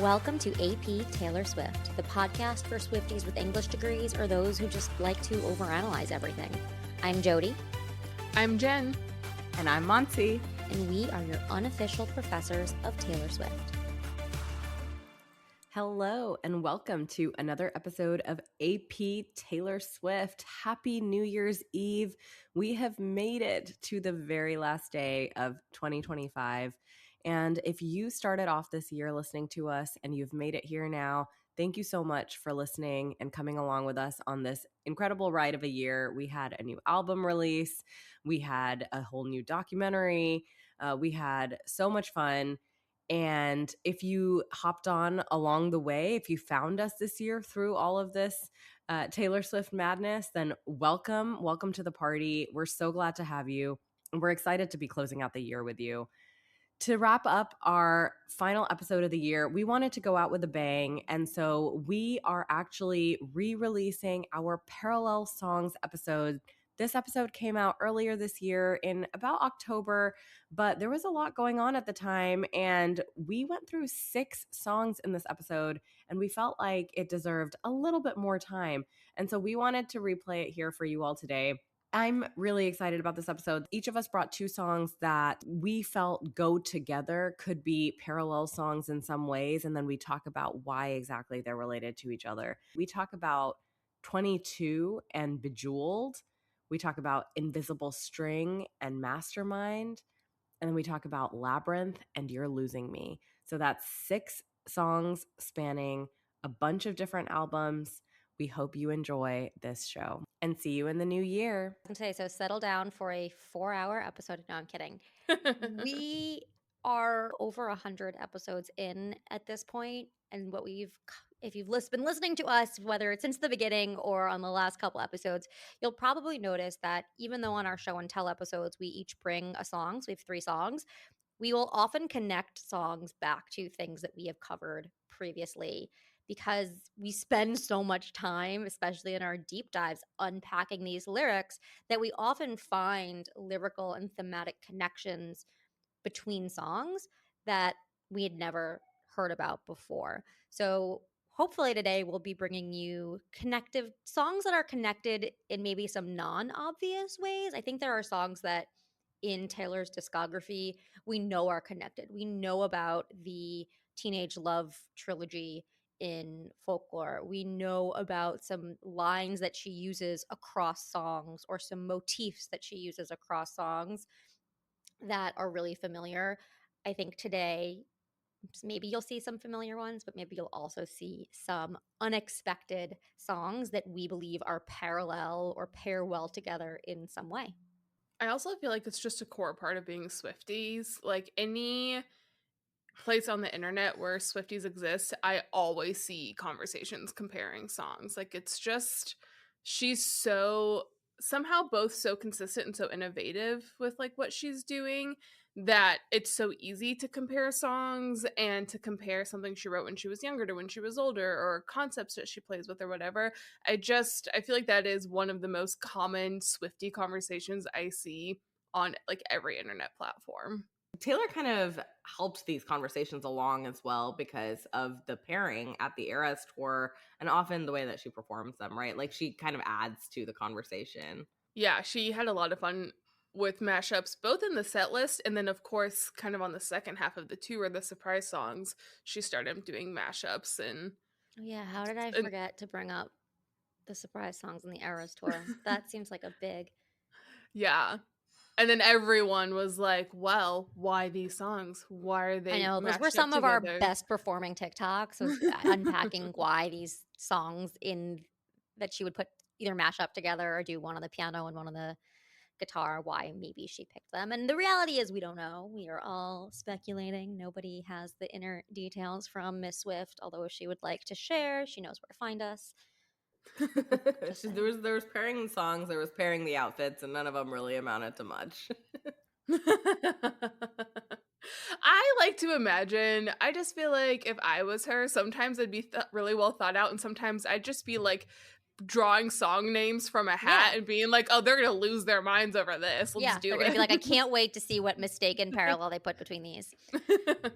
Welcome to AP Taylor Swift, the podcast for Swifties with English degrees or those who just like to overanalyze everything. I'm Jody. I'm Jen. And I'm Monty. And we are your unofficial professors of Taylor Swift. Hello, and welcome to another episode of AP Taylor Swift. Happy New Year's Eve. We have made it to the very last day of 2025. And if you started off this year listening to us and you've made it here now, thank you so much for listening and coming along with us on this incredible ride of a year. We had a new album release. We had a whole new documentary. We had so much fun. And if you hopped on along the way, if you found us this year through all of this Taylor Swift madness, then welcome to the party. We're so glad to have you. And we're excited to be closing out the year with you. To wrap up our final episode of the year, we wanted to go out with a bang. And so we are actually re-releasing our Parallel Songs episode. This episode came out earlier this year in about October, but there was a lot going on at the time, and we went through 6 songs in this episode, and we felt like it deserved a little bit more time. And so we wanted to replay it here for you all today. I'm really excited about this episode. Each of us brought 2 songs that we felt go together, could be parallel songs in some ways, and then we talk about why exactly they're related to each other. We talk about 22 and Bejeweled. We talk about Invisible String and Mastermind. And then we talk about Labyrinth and You're Losing Me. So that's 6 songs spanning a bunch of different albums. We hope you enjoy this show and see you in the new year. So settle down for a 4-hour episode. No, I'm kidding. We are over 100 episodes in at this point, and if you've been listening to us, whether it's since the beginning or on the last couple episodes, you'll probably notice that even though on our show and tell episodes we each bring a song, so we have 3 songs, we will often connect songs back to things that we have covered previously, because we spend so much time, especially in our deep dives, unpacking these lyrics, that we often find lyrical and thematic connections between songs that we had never heard about before. So hopefully today we'll be bringing you connective songs that are connected in maybe some non-obvious ways. I think there are songs that in Taylor's discography we know are connected. We know about the Teenage Love trilogy in folklore. We know about some lines that she uses across songs or some motifs that she uses across songs that are really familiar. I think today maybe you'll see some familiar ones, but maybe you'll also see some unexpected songs that we believe are parallel or pair well together in some way. I also feel like it's just a core part of being Swifties. Like any place on the internet where Swifties exist, I always see conversations comparing songs. Like it's just, she's so somehow both so consistent and so innovative with like what she's doing that it's so easy to compare songs and to compare something she wrote when she was younger to when she was older, or concepts that she plays with or whatever. I feel like that is one of the most common Swiftie conversations I see on like every internet platform. Taylor kind of helped these conversations along as well because of the pairing at the Eras tour and often the way that she performs them, right? Like she kind of adds to the conversation. Yeah, she had a lot of fun with mashups, both in the set list and then, of course, kind of on the second half of the tour, the surprise songs, she started doing mashups. And oh yeah, how did I forget to bring up the surprise songs on the Eras tour? That seems like a big... Yeah. And then everyone was like, well, why these songs? Why are they? I know, those were some of our best performing TikToks, was unpacking why these songs that she would put either mash up together or do one on the piano and one on the guitar, why maybe she picked them. And the reality is we don't know. We are all speculating. Nobody has the inner details from Miss Swift, although if she would like to share, she knows where to find us. there was pairing songs, there was pairing the outfits, and none of them really amounted to much. I like to imagine, I just feel like if I was her, sometimes it'd be really well thought out, and sometimes I'd just be like drawing song names from a hat and being like, oh, they're gonna lose their minds over this. Let's do they're it. gonna be like, I can't wait to see what mistaken parallel they put between these.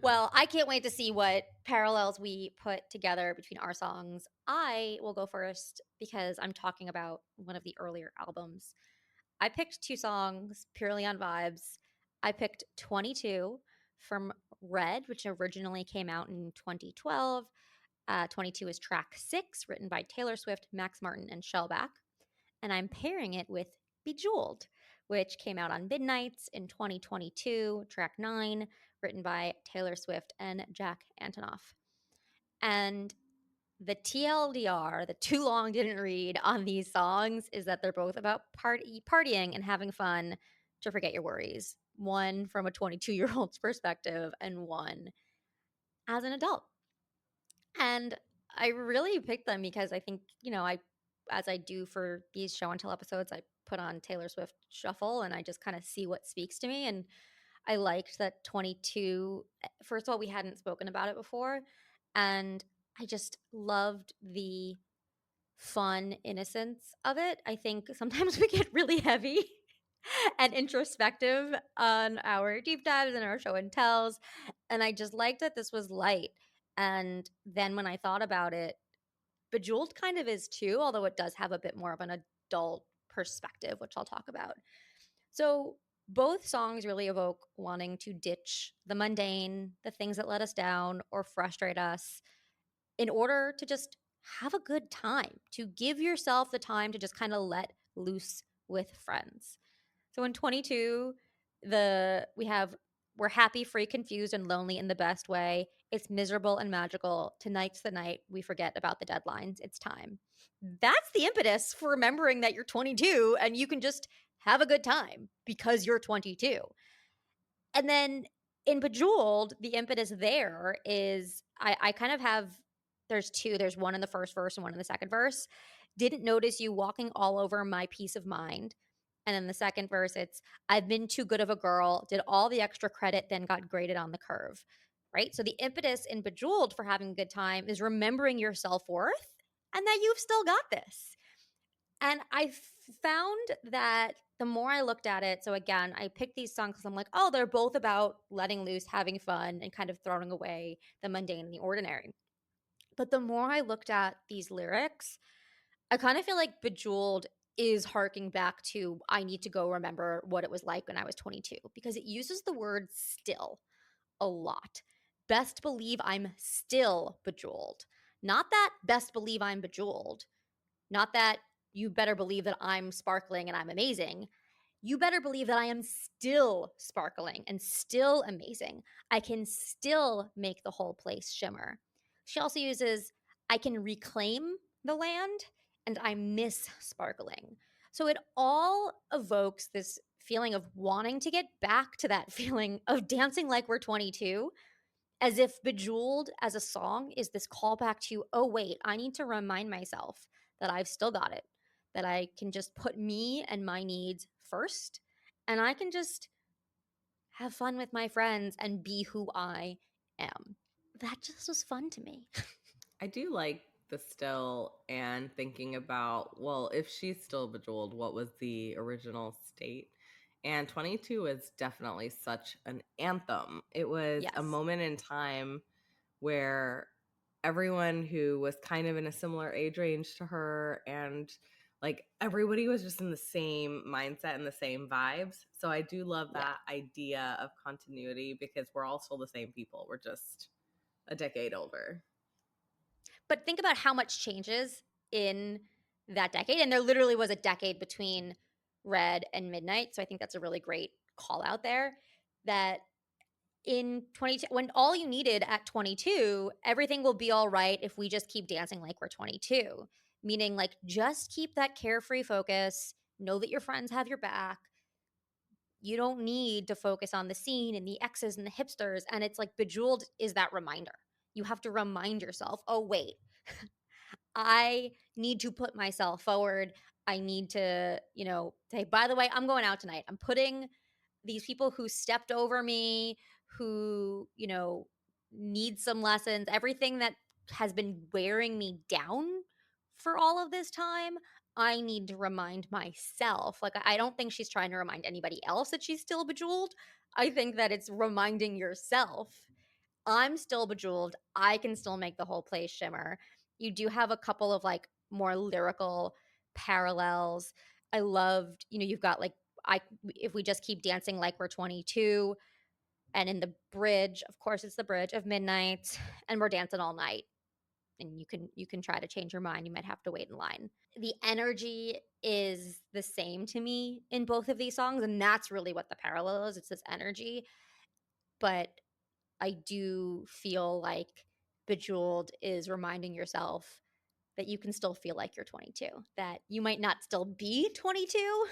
Well, I can't wait to see what parallels we put together between our songs. I will go first because I'm talking about one of the earlier albums. I picked 2 songs purely on vibes. I picked 22 from Red, which originally came out in 2012. 22 is track 6, written by Taylor Swift, Max Martin, and Shellback. And I'm pairing it with Bejeweled, which came out on Midnights in 2022, track 9, written by Taylor Swift and Jack Antonoff. And the TLDR, the too long didn't read on these songs, is that they're both about partying and having fun to forget your worries. One from a 22-year-old's perspective and one as an adult. And I really picked them because I think, as I do for these show and tell episodes, I put on Taylor Swift Shuffle and I just kind of see what speaks to me. And I liked that 22. First of all, we hadn't spoken about it before. And I just loved the fun innocence of it. I think sometimes we get really heavy and introspective on our deep dives and our show and tells. And I just liked that this was light. And then when I thought about it, Bejeweled kind of is too, although it does have a bit more of an adult perspective, which I'll talk about. So both songs really evoke wanting to ditch the mundane, the things that let us down or frustrate us, in order to just have a good time, to give yourself the time to just kind of let loose with friends. So in 22, we're happy, free, confused, and lonely in the best way. It's miserable and magical. Tonight's the night we forget about the deadlines. It's time. That's the impetus for remembering that you're 22 and you can just have a good time because you're 22. And then in Bejeweled, the impetus there is I kind of have there's 2. There's one in the first verse and one in the second verse. Didn't notice you walking all over my peace of mind. And then the second verse, it's I've been too good of a girl, did all the extra credit, then got graded on the curve. Right? So the impetus in Bejeweled for having a good time is remembering your self-worth and that you've still got this. And I found that the more I looked at it, so again, I picked these songs because I'm like, oh, they're both about letting loose, having fun, and kind of throwing away the mundane and the ordinary. But the more I looked at these lyrics, I kind of feel like Bejeweled is harking back to I need to go remember what it was like when I was 22 because it uses the word still a lot. Best believe I'm still bejeweled. Not that best believe I'm bejeweled. Not that you better believe that I'm sparkling and I'm amazing. You better believe that I am still sparkling and still amazing. I can still make the whole place shimmer. She also uses, I can reclaim the land and I miss sparkling. So it all evokes this feeling of wanting to get back to that feeling of dancing like we're 22, as if Bejeweled as a song is this callback to, oh, wait, I need to remind myself that I've still got it, that I can just put me and my needs first, and I can just have fun with my friends and be who I am. That just was fun to me. I do like the still and thinking about, well, if she's still bejeweled, what was the original state? And 22 is definitely such an anthem. It was a Yes. moment in time where everyone who was kind of in a similar age range to her and like everybody was just in the same mindset and the same vibes. So I do love Yeah. that idea of continuity because we're all still the same people. We're just a decade older. But think about how much changes in that decade. And there literally was a decade between Red and Midnight. So I think that's a really great call out there that in 22, when all you needed at 22, everything will be all right if we just keep dancing like we're 22. Meaning, like, just keep that carefree focus. Know that your friends have your back. You don't need to focus on the scene and the exes and the hipsters. And it's like Bejeweled is that reminder. You have to remind yourself, oh, wait, I need to put myself forward. I need to, say, by the way, I'm going out tonight. I'm putting these people who stepped over me, who, need some lessons, everything that has been wearing me down for all of this time, I need to remind myself. Like, I don't think she's trying to remind anybody else that she's still bejeweled. I think that it's reminding yourself, I'm still bejeweled. I can still make the whole place shimmer. You do have a couple of like more lyrical parallels. I loved, you've got like, if we just keep dancing like we're 22, and in the bridge, of course it's the bridge of midnight, and we're dancing all night. And you can try to change your mind. You might have to wait in line. The energy is the same to me in both of these songs, and that's really what the parallel is. It's this energy. But I do feel like Bejeweled is reminding yourself that you can still feel like you're 22, that you might not still be 22,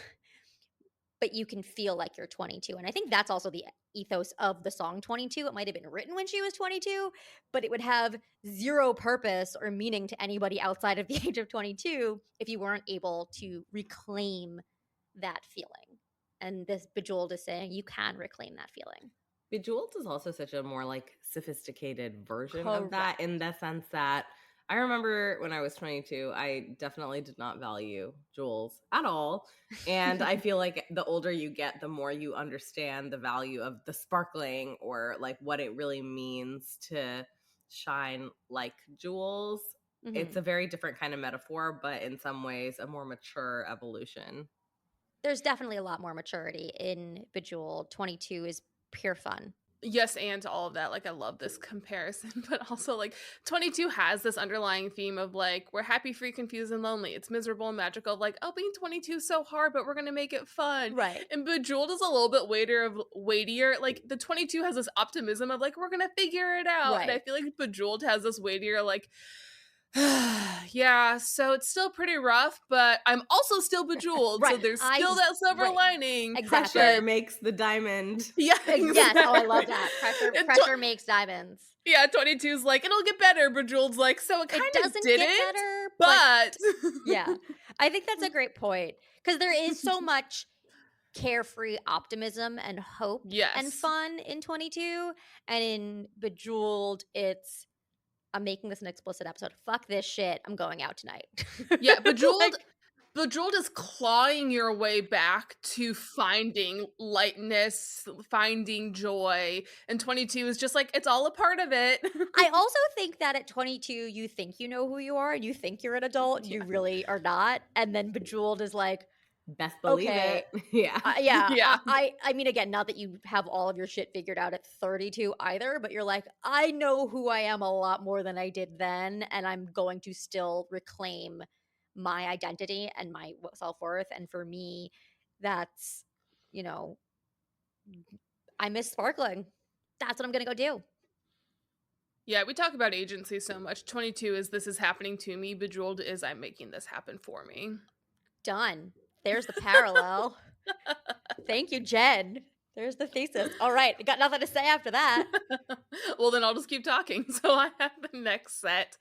but you can feel like you're 22. And I think that's also the ethos of the song 22. It might have been written when she was 22, but it would have zero purpose or meaning to anybody outside of the age of 22 if you weren't able to reclaim that feeling. And this Bejeweled is saying you can reclaim that feeling. Bejeweled is also such a more like sophisticated version of that, in the sense that I remember when I was 22, I definitely did not value jewels at all. And I feel like the older you get, the more you understand the value of the sparkling, or like what it really means to shine like jewels. Mhm. It's a very different kind of metaphor, but in some ways a more mature evolution. There's definitely a lot more maturity in Bejeweled. 22 is pure fun. Yes, and to all of that, like I love this comparison, but also like 22 has this underlying theme of like we're happy, free, confused, and lonely. It's miserable and magical. Like, oh, being 22 is so hard, but we're gonna make it fun. Right. And Bejeweled is a little bit weightier. Like the 22 has this optimism of like we're gonna figure it out, and I Right. feel like Bejeweled has this weightier like. Yeah, so it's still pretty rough, but I'm also still bejeweled, so Right. there's still that silver right. lining. Exactly. Pressure makes the diamond. Yeah, Yes. Oh, I love exactly. that. And Pressure makes diamonds. Yeah, 22's like, it'll get better. Bejeweled's like, so it kind It of doesn't didn't, get better, but yeah. I think that's a great point, because there is so much carefree optimism and hope and yes. fun in 22, and in Bejeweled, it's, I'm making this an explicit episode. Fuck this shit. I'm going out tonight. Yeah, Bejeweled Like, Bejeweled is clawing your way back to finding lightness, finding joy, and 22 is just like, it's all a part of it. I also think that at 22, you think you know who you are, and you think you're an adult, and you really are not. And then Bejeweled is like, Best believe okay, it. Yeah. yeah. Yeah. I mean, again, not that you have all of your shit figured out at 32 either, but you're like, I know who I am a lot more than I did then, and I'm going to still reclaim my identity and my self-worth. And for me, that's, I miss sparkling. That's what I'm gonna go do. Yeah, we talk about agency so much. 22 is this is happening to me. Bejeweled is I'm making this happen for me. Done. There's the parallel. Thank you, Jen. There's the thesis. All right, I got nothing to say after that. Well, then I'll just keep talking. So I have the next set.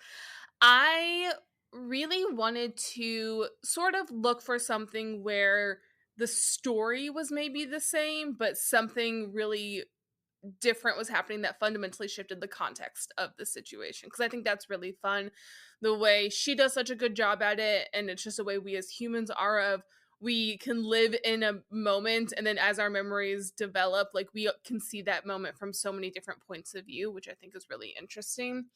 I really wanted to sort of look for something where the story was maybe the same, but something really different was happening that fundamentally shifted the context of the situation, because I think that's really fun the way she does such a good job at it, and it's just a way we as humans are of we can live in a moment, and then as our memories develop, like we can see that moment from so many different points of view, which I think is really interesting.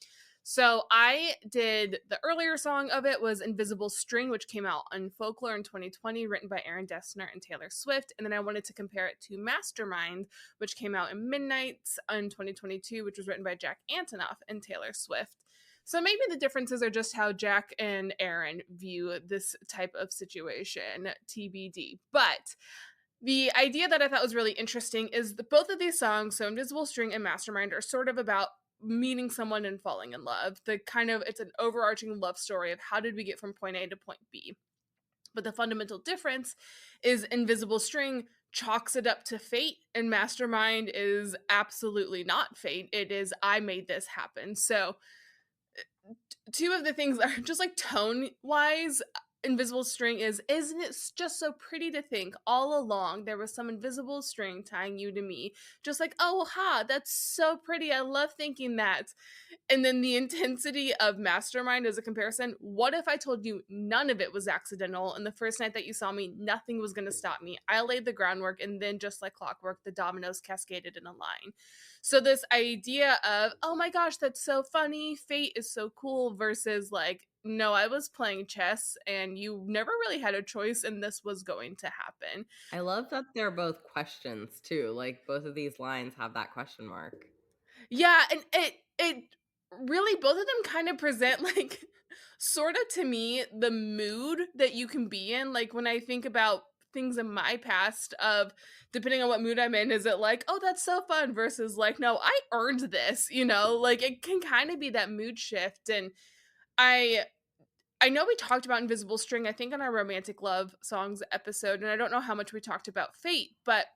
So I did the earlier song of it was Invisible String, which came out on Folklore in 2020, written by Aaron Dessner and Taylor Swift. And then I wanted to compare it to Mastermind, which came out in Midnights in 2022, which was written by Jack Antonoff and Taylor Swift. So maybe the differences are just how Jack and Aaron view this type of situation, TBD. But the idea that I thought was really interesting is that both of these songs, so Invisible String and Mastermind, are sort of about meeting someone and falling in love. It's an overarching love story of how did we get from point A to point B. But the fundamental difference is Invisible String chalks it up to fate, and Mastermind is absolutely not fate. It is, I made this happen. So two of the things are just like tone wise, invisible string is, isn't it just so pretty to think all along there was some invisible string tying you to me? Just like, oh, ha, that's so pretty. I love thinking that. And then the intensity of Mastermind as a comparison. What if I told you none of it was accidental, and the first night that you saw me, nothing was going to stop me? I laid the groundwork, and then just like clockwork, the dominoes cascaded in a line. So this idea of, oh my gosh, that's so funny, fate is so cool, versus like, no, I was playing chess and you never really had a choice and this was going to happen. I love that they're both questions too. Like both of these lines have that question mark. Yeah, and it really, both of them kind of present like sort of to me the mood that you can be in. Like when I think about things in my past, of depending on what mood I'm in, is it like, oh, that's so fun, versus like, no, I earned this, like it can kind of be that mood shift. And I I know we talked about Invisible String, I think, on our romantic love songs episode, and I don't know how much we talked about fate, but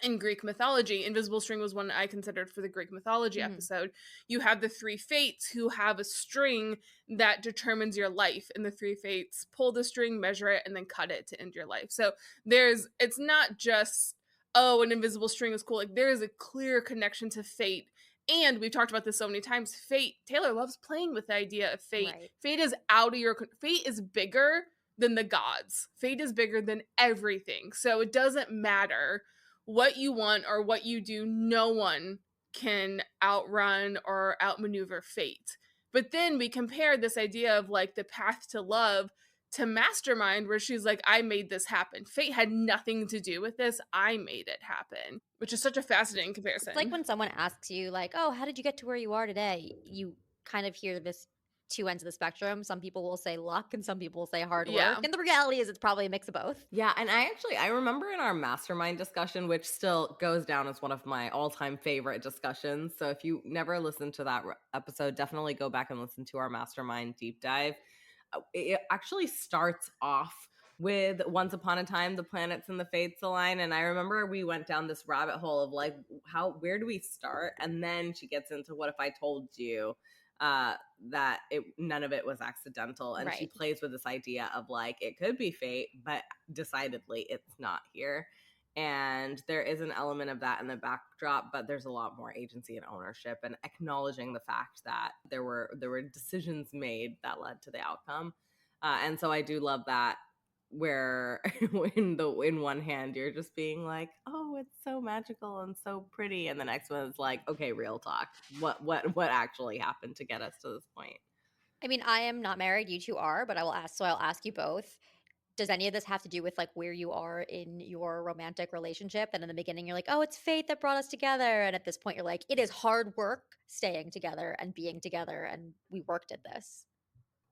in Greek mythology, Invisible String was one I considered for the Greek mythology episode. You have the three fates who have a string that determines your life, and the three fates pull the string, measure it, and then cut it to end your life. So it's not just, oh, an invisible string is cool. Like there is a clear connection to fate. And we've talked about this so many times. Fate, Taylor loves playing with the idea of fate. Right. Fate is out of your, fate is bigger than the gods. Fate is bigger than everything. So it doesn't matter what you want or what you do, no one can outrun or outmaneuver fate. But then we compare this idea of like the path to love to Mastermind, where she's like, I made this happen. Fate had nothing to do with this. I made it happen, which is such a fascinating comparison. It's like when someone asks you, like, oh, how did you get to where you are today? You kind of hear this two ends of the spectrum. Some people will say luck and some people will say hard work. Yeah. And the reality is it's probably a mix of both. Yeah, and I remember in our Mastermind discussion, which still goes down as one of my all-time favorite discussions. So if you never listened to that episode, definitely go back and listen to our Mastermind deep dive. It actually starts off with Once Upon a Time, the planets and the fates align. And I remember we went down this rabbit hole of like, where do we start? And then she gets into, what if I told you that none of it was accidental? And she Right. plays with this idea of like, it could be fate, but decidedly it's not here. And there is an element of that in the backdrop, but there's a lot more agency and ownership, and acknowledging the fact that there were decisions made that led to the outcome. And so I do love that, where in one hand you're just being like, oh, it's so magical and so pretty, and the next one is like, okay, real talk, what actually happened to get us to this point? I mean, I am not married, you two are, but I'll ask you both. Does any of this have to do with like where you are in your romantic relationship? That in the beginning you're like, oh, it's fate that brought us together. And at this point you're like, it is hard work staying together and being together. And we worked at this.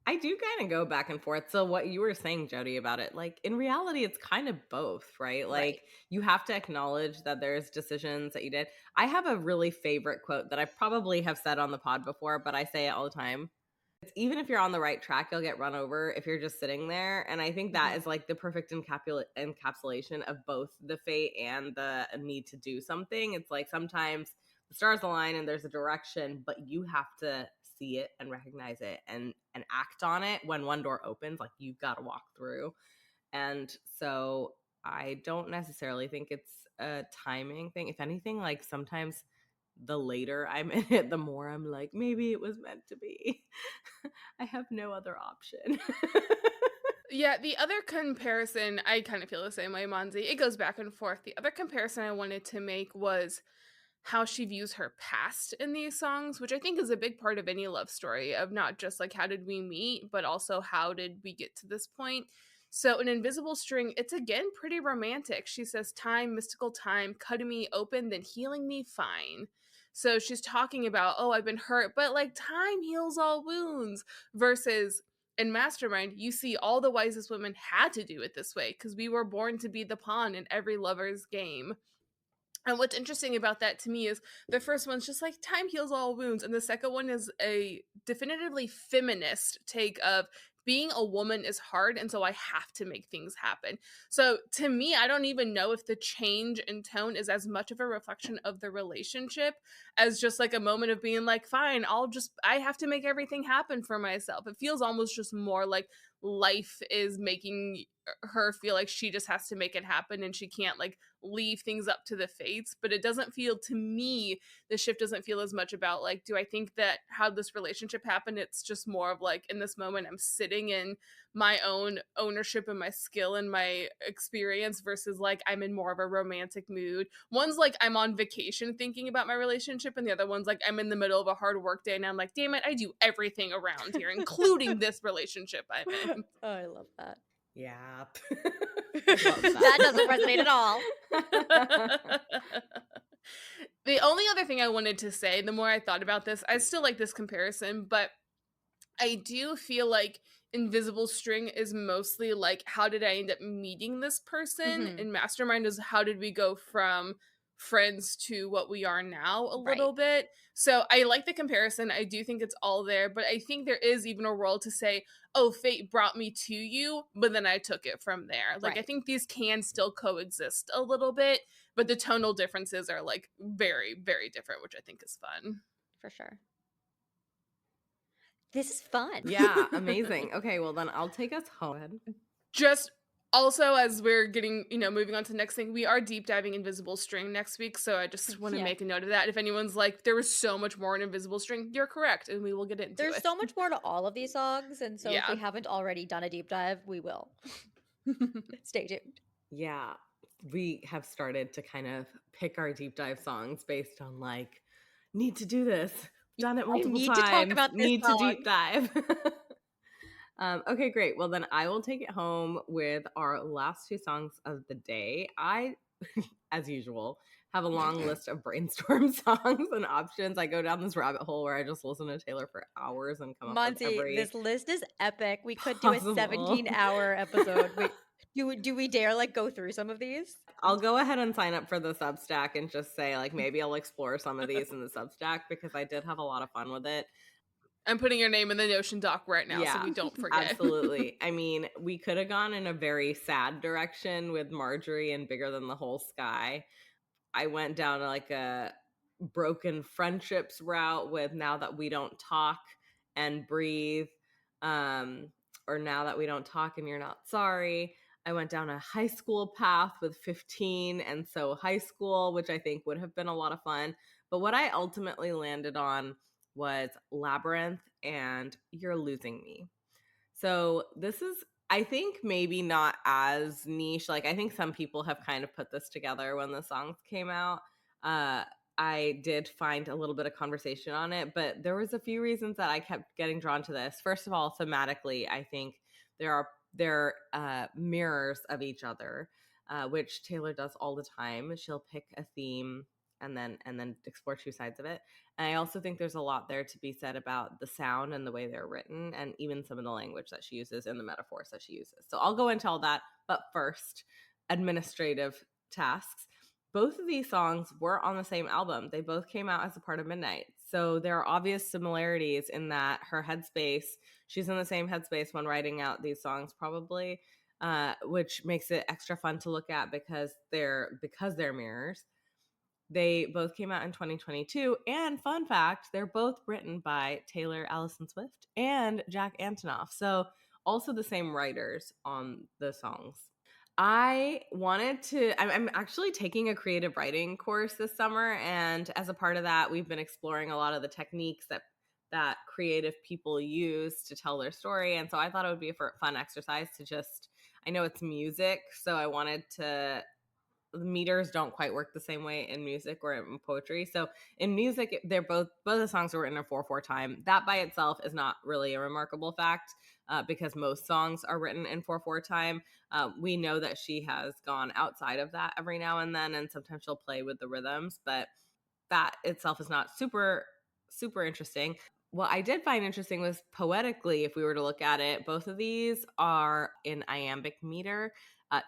I do kind of go back and forth. So what you were saying, Jody, about it, like in reality, it's kind of both, right? Like Right. you have to acknowledge that there's decisions that you did. I have a really favorite quote that I probably have said on the pod before, but I say it all the time. It's, even if you're on the right track, you'll get run over if you're just sitting there. And I think that is like the perfect encapsulation of both the fate and the need to do something. It's like sometimes the stars align and there's a direction, but you have to see it and recognize it and act on it. When one door opens, like you've got to walk through. And so I don't necessarily think it's a timing thing. If anything, like sometimes the later I'm in it, the more I'm like, maybe it was meant to be. I have no other option. Yeah, the other comparison, I kind of feel the same way, Monzi. It goes back and forth. The other comparison I wanted to make was how she views her past in these songs, which I think is a big part of any love story, of not just like how did we meet, but also how did we get to this point. So in Invisible String, it's again pretty romantic. She says, time, mystical time, cutting me open, then healing me fine. So she's talking about, oh, I've been hurt, but like time heals all wounds, versus in Mastermind, you see all the wisest women had to do it this way because we were born to be the pawn in every lover's game. And what's interesting about that to me is the first one's just like time heals all wounds, and the second one is a definitively feminist take of being a woman is hard, and so I have to make things happen. So to me, I don't even know if the change in tone is as much of a reflection of the relationship as just like a moment of being like, fine, I have to make everything happen for myself. It feels almost just more like life is making her feel like she just has to make it happen and she can't like leave things up to the fates. But it doesn't feel, to me, the shift doesn't feel as much about like, do I think that how this relationship happened? It's just more of like, in this moment I'm sitting in my own ownership and my skill and my experience, versus like I'm in more of a romantic mood. One's like I'm on vacation thinking about my relationship, and the other one's like I'm in the middle of a hard work day and I'm like, damn it, I do everything around here, including this relationship I'm in. Oh, I love that. Yeah. That doesn't resonate at all. The only other thing I wanted to say, the more I thought about this, I still like this comparison, but I do feel like Invisible String is mostly like, how did I end up meeting this person? Mhm. And Mastermind is how did we go from friends to what we are now a Right. little bit. So I like the comparison. I do think it's all there, but I think there is even a role to say, oh, fate brought me to you, but then I took it from there. Like, I Right. think these can still coexist a little bit, but the tonal differences are like very, very different, which I think is fun. For sure. This is fun. Yeah, amazing. Okay, well then I'll take us home. Go ahead. Just also, as we're getting, moving on to the next thing, we are deep diving Invisible String next week. So I just want to Yeah. make a note of that. If anyone's like, there was so much more in Invisible String, you're correct. And we will get into There's it. so much more to all of these songs. And so if Yeah. we haven't already done a deep dive, we will. Stay tuned. Yeah, we have started to kind of pick our deep dive songs based on like, need to do this. Done it multiple need times. to talk about this need song. to deep dive. Okay, great. Well, then I will take it home with our last two songs of the day. I, as usual, have a long list of brainstorm songs and options. I go down this rabbit hole where I just listen to Taylor for hours and come up with Monty, every this list is epic. We could do a possible. 17-hour episode. Wait, do we dare like go through some of these? I'll go ahead and sign up for the Substack and just say like maybe I'll explore some of these in the Substack because I did have a lot of fun with it. I'm putting your name in the Notion doc right now, so Yeah, we don't forget. Absolutely. I mean, we could have gone in a very sad direction with Marjorie and Bigger Than the Whole Sky. I went down like a broken friendships route with Now That We Don't Talk and Breathe, or Now That We Don't Talk and You're Not Sorry. I went down a high school path with 15 and So High School, which I think would have been a lot of fun. But what I ultimately landed on was Labyrinth and You're Losing Me. So this is, I think, maybe not as niche. Like, I think some people have kind of put this together when the songs came out. I did find a little bit of conversation on it, but there was a few reasons that I kept getting drawn to this. First of all, thematically, I think they're mirrors of each other, which Taylor does all the time. She'll pick a theme and then explore two sides of it. And I also think there's a lot there to be said about the sound and the way they're written, and even some of the language that she uses and the metaphors that she uses. So I'll go into all that. But first, administrative tasks. Both of these songs were on the same album. They both came out as a part of Midnight. So there are obvious similarities in that her headspace, she's in the same headspace when writing out these songs, probably, which makes it extra fun to look at because they're mirrors. They both came out in 2022. And fun fact, they're both written by Taylor Allison Swift and Jack Antonoff. So also the same writers on the songs. I'm actually taking a creative writing course this summer. And as a part of that, we've been exploring a lot of the techniques that creative people use to tell their story. And so I thought it would be a fun exercise to just, I know it's music, so I wanted to, the meters don't quite work the same way in music or in poetry. So in music, they're both the songs are written in 4/4 time. That by itself is not really a remarkable fact because most songs are written in 4/4 time. We know that she has gone outside of that every now and then, and sometimes she'll play with the rhythms, but that itself is not super, super interesting. What I did find interesting was poetically, if we were to look at it, both of these are in iambic meter.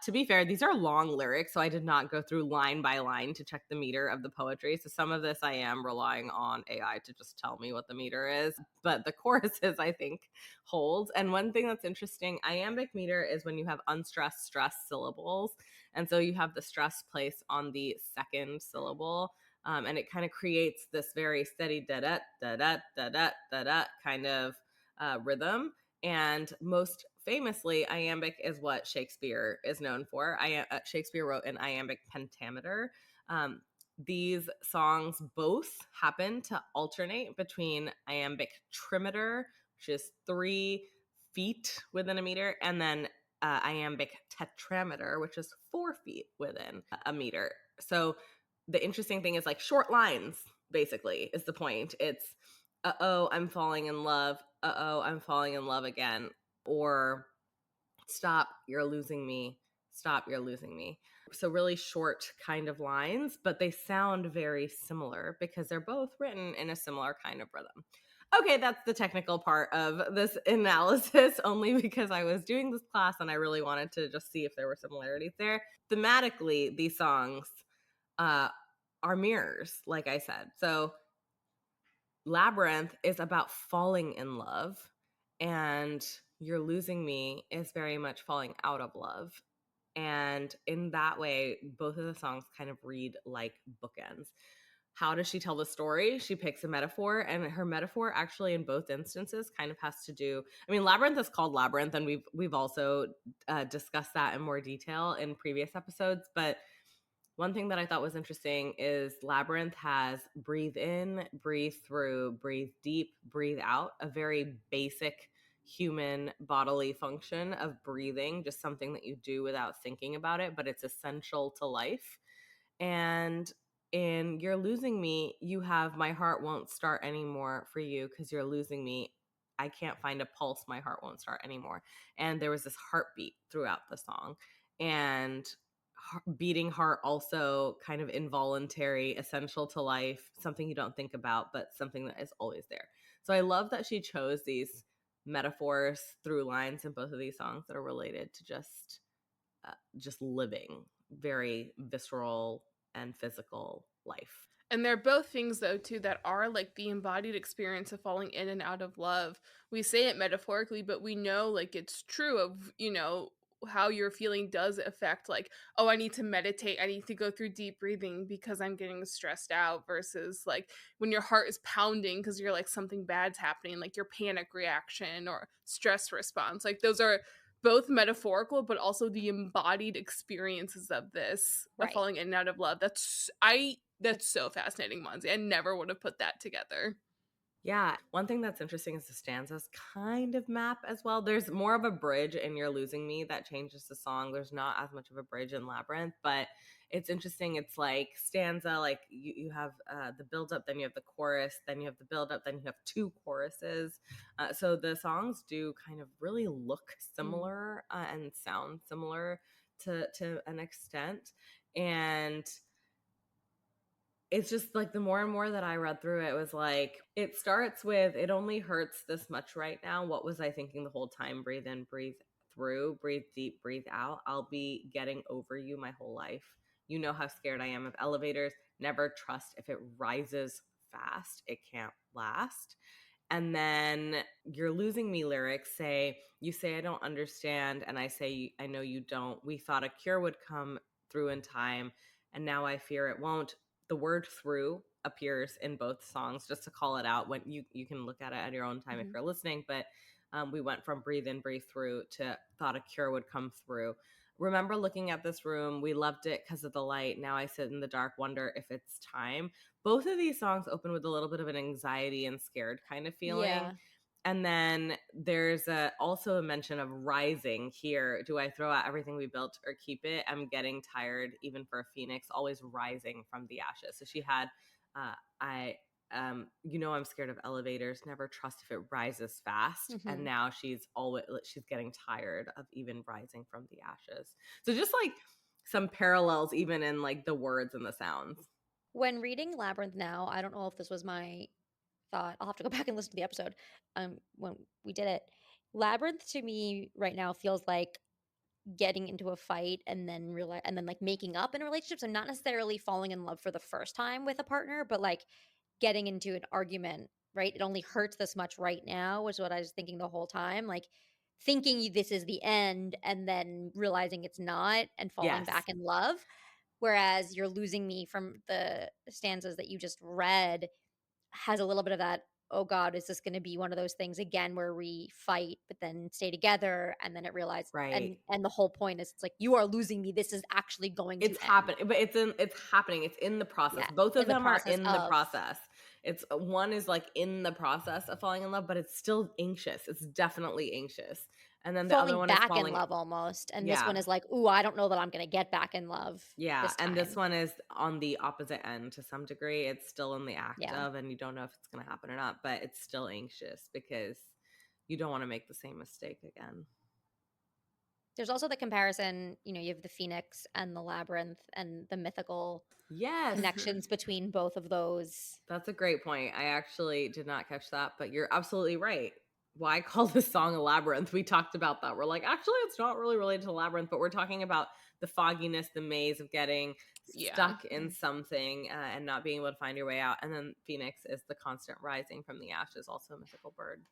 To be fair, these are long lyrics, so I did not go through line by line to check the meter of the poetry. So some of this I am relying on AI to just tell me what the meter is. But the choruses, I think, hold. And one thing that's interesting, iambic meter is when you have unstressed, stressed syllables. And so you have the stress placed on the second syllable. And it kind of creates this very steady da-da, da-da, da-da, da-da kind of rhythm. And most famously, iambic is what Shakespeare is known for. Shakespeare wrote an iambic pentameter. These songs both happen to alternate between iambic trimeter, which is 3 feet within a meter, and then iambic tetrameter, which is 4 feet within a meter. So the interesting thing is like short lines, basically, is the point. It's uh-oh, I'm falling in love. Uh-oh, I'm falling in love again. Or stop, you're losing me. Stop, you're losing me. So really short kind of lines, but they sound very similar because they're both written in a similar kind of rhythm. Okay, that's the technical part of this analysis, only because I was doing this class and I really wanted to just see if there were similarities there. Thematically, these songs are mirrors, like I said. So Labyrinth is about falling in love, and You're Losing Me is very much falling out of love. And in that way, both of the songs kind of read like bookends. How does she tell the story? She picks a metaphor, and her metaphor actually in both instances kind of has to do. I mean, Labyrinth is called Labyrinth, and we've also discussed that in more detail in previous episodes. But one thing that I thought was interesting is Labyrinth has breathe in, breathe through, breathe deep, breathe out, a very basic human bodily function of breathing, just something that you do without thinking about it, but it's essential to life. And in You're Losing Me, you have my heart won't start anymore for you because you're losing me. I can't find a pulse. My heart won't start anymore. And there was this heartbeat throughout the song. And beating heart also kind of involuntary, essential to life, something you don't think about, but something that is always there. So I love that she chose these metaphors through lines in both of these songs that are related to just living very visceral and physical life. And they're both things, though, too, that are like the embodied experience of falling in and out of love. We say it metaphorically, but we know like it's true of, how you're feeling does affect like, oh, I need to meditate. I need to go through deep breathing because I'm getting stressed out versus like when your heart is pounding because you're like something bad's happening, like your panic reaction or stress response. Like those are both metaphorical but also the embodied experiences of this of Right. falling in and out of love. That's so fascinating, Monzi. I never would have put that together. Yeah. One thing that's interesting is the stanzas kind of map as well. There's more of a bridge in You're Losing Me that changes the song. There's not as much of a bridge in Labyrinth, but it's interesting. It's like stanza, like you have the build up, then you have the chorus, then you have the build up, then you have 2 choruses. So the songs do kind of really look similar and sound similar to an extent. And it's just like the more and more that I read through it was like, it starts with, it only hurts this much right now. What was I thinking the whole time? Breathe in, breathe through, breathe deep, breathe out. I'll be getting over you my whole life. You know how scared I am of elevators. Never trust if it rises fast, it can't last. And then You're Losing Me lyrics say, you say I don't understand, and I say I know you don't. We thought a cure would come through in time, and now I fear it won't. The word through appears in both songs, just to call it out. When you can look at it at your own time if you're listening, but we went from breathe in, breathe through to thought a cure would come through. Remember looking at this room, we loved it because of the light. Now I sit in the dark, wonder if it's time. Both of these songs open with a little bit of an anxiety and scared kind of feeling. Yeah. And then there's also a mention of rising here. Do I throw out everything we built or keep it? I'm getting tired, even for a phoenix, always rising from the ashes. So she had, I'm scared of elevators. Never trust if it rises fast. And now she's getting tired of even rising from the ashes. So just like some parallels, even in like the words and the sounds. When reading Labyrinth now, I don't know if this was my thought. I'll have to go back and listen to the episode when we did it. Labyrinth to me right now feels like getting into a fight and then like making up in a relationship. So not necessarily falling in love for the first time with a partner, but like getting into an argument, right? It only hurts this much right now, was what I was thinking the whole time. Like thinking this is the end and then realizing it's not and falling Yes. back in love. Whereas You're Losing Me from the stanzas that you just read has a little bit of that, oh God, is this going to be one of those things again where we fight but then stay together, and then it realized, Right. and the whole point is it's like, you are losing me, this is actually going It's to happening, end. but it's happening. It's in the process. Yeah, Both of in the them are process in the of- process. It's one is like in the process of falling in love, but it's still anxious. It's definitely anxious. And then the other falling one back is falling in love almost, and Yeah. this one is like, ooh, I don't know that I'm going to get back in love. Yeah, this and this time. one is on the opposite end to some degree. It's still in the act Yeah. of, and you don't know if it's going to happen or not, but it's still anxious because you don't want to make the same mistake again. There's also the comparison, you know, you have the Phoenix and the Labyrinth and the mythical Yes. connections between both of those. That's a great point. I actually did not catch that, but you're absolutely right. Why call this song a labyrinth? We talked about that. We're like, actually, it's not really related to labyrinth, but we're talking about the fogginess, the maze of getting stuck in something and not being able to find your way out. And then Phoenix is the constant rising from the ashes, also a mythical bird.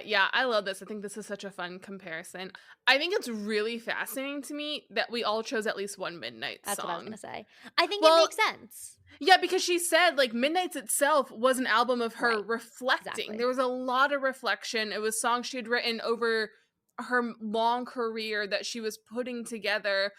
Yeah, I love this. I think this is such a fun comparison. I think it's really fascinating to me that we all chose at least one Midnight song. That's what I was going to say. I think it makes sense. Yeah, because she said, like, Midnights itself was an album of her reflecting. Exactly. There was a lot of reflection. It was songs she had written over her long career that she was putting together.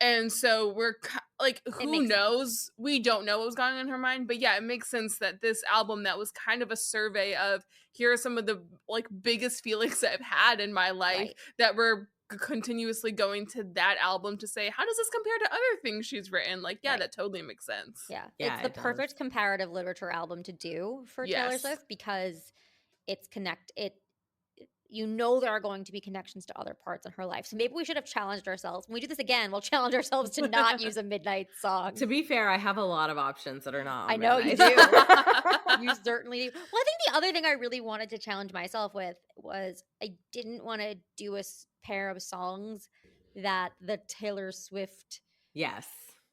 And so we're like, who knows? Sense. We don't know what was going on in her mind. But yeah, it makes sense that this album that was kind of a survey of, here are some of the like biggest feelings I've had in my life that were continuously going to that album to say, how does this compare to other things she's written? Like, yeah, that totally makes sense. Yeah, it's the perfect comparative literature album to do for Taylor Swift, because it's you know there are going to be connections to other parts in her life. So maybe we should have challenged ourselves. When we do this again, we'll challenge ourselves to not use a Midnight song. To be fair, I have a lot of options that are not on I know Midnight. you do. You certainly do. Well, I think the other thing I really wanted to challenge myself with was I didn't want to do a pair of songs that the Taylor Swift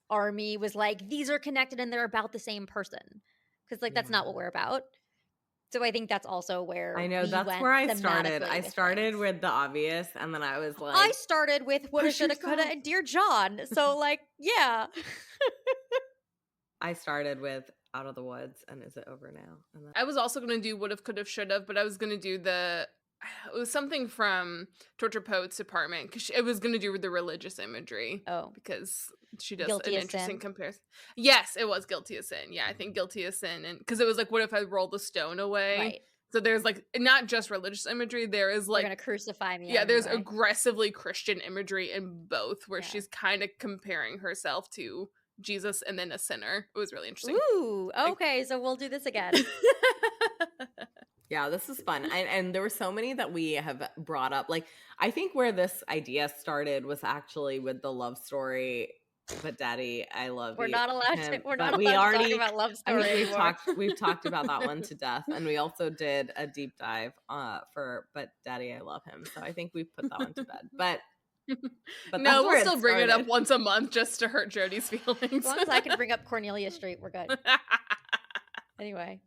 army was like, these are connected and they're about the same person. Because like that's not what we're about. So I think that's also where I know that's where I started. I started with the obvious, and then I was like, I started with Woulda, Shoulda, Coulda, and Dear John. So like, yeah. I started with Out of the Woods and Is It Over Now? And then... I was also going to do Would've, Could've, Should've, but I was going to do it was something from Torture Poets Department, because it was going to do with the religious imagery. Oh. Because she does Guilty an interesting comparison. Yes, it was Guilty as Sin. Yeah, I think Guilty as Sin. And because it was like, what if I rolled the stone away? Right. So there's like, not just religious imagery, there is like... You're going to crucify me. Yeah, there's aggressively Christian imagery in both, where she's kind of comparing herself to Jesus and then a sinner. It was really interesting. Ooh, okay, so we'll do this again. Yeah, this is fun. And there were so many that we have brought up. Like, I think where this idea started was actually with the love story, But Daddy, I Love You. We're not allowed to talk about love story anymore. We've talked about that one to death. And we also did a deep dive for But Daddy, I Love Him. So I think we've put that one to bed. But no, we'll still bring it up once a month just to hurt Jody's feelings. As long as I can bring up Cornelia Street, we're good. Anyway.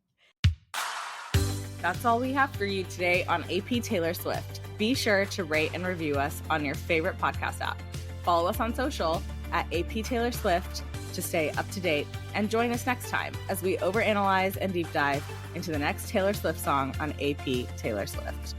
That's all we have for you today on AP Taylor Swift. Be sure to rate and review us on your favorite podcast app. Follow us on social at AP Taylor Swift to stay up to date, and join us next time as we overanalyze and deep dive into the next Taylor Swift song on AP Taylor Swift.